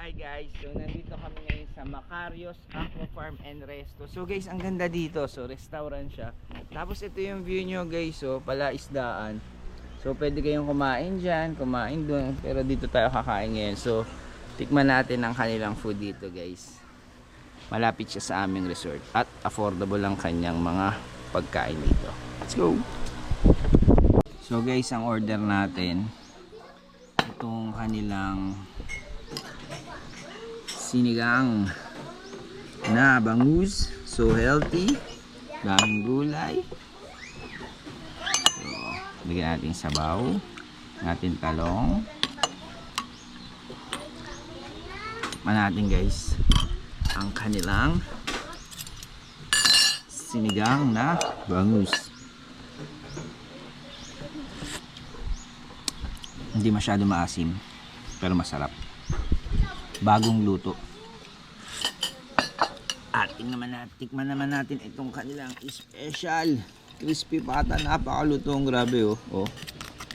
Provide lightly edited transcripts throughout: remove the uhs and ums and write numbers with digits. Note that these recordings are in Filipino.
Hi guys, so nandito kami ngayon sa Macarios Aqua Farm and Resto. So guys, ang ganda dito. So restaurant siya. Tapos ito yung view nyo guys, so palaisdaan. So pwede kayong kumain dyan, kumain doon. Pero dito tayo kakain ngayon. So tikman natin ang kanilang food dito guys. Malapit siya sa aming resort. At affordable lang kanyang mga pagkain dito. Let's go! So guys, ang order natin, itong kanilang sinigang na bangus, so healthy, daming gulay. So, bigyan natin sabaw, natin talong. Tikman natin guys ang kanilang sinigang na bangus. Hindi masyado maasim, pero masarap. Bagong luto. At tikman naman natin itong kanilang special crispy pata. Napakalutong, grabe oh. Oh.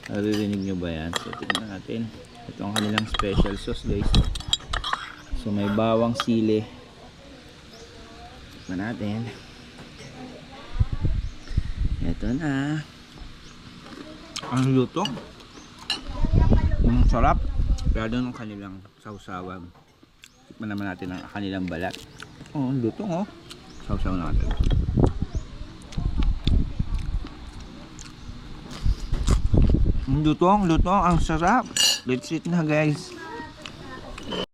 Naririnig nyo ba yan? So tikman natin itong kanilang special sauce guys. So may bawang sili. Tikman natin. Ito na. Ang lutong. Ang sarap. Lalo ng kanilang sausawan. Tikman naman natin ang kanilang balat. Oh, lutong oh. Sausaw natin. Lutong, ang sarap. Let's eat na guys.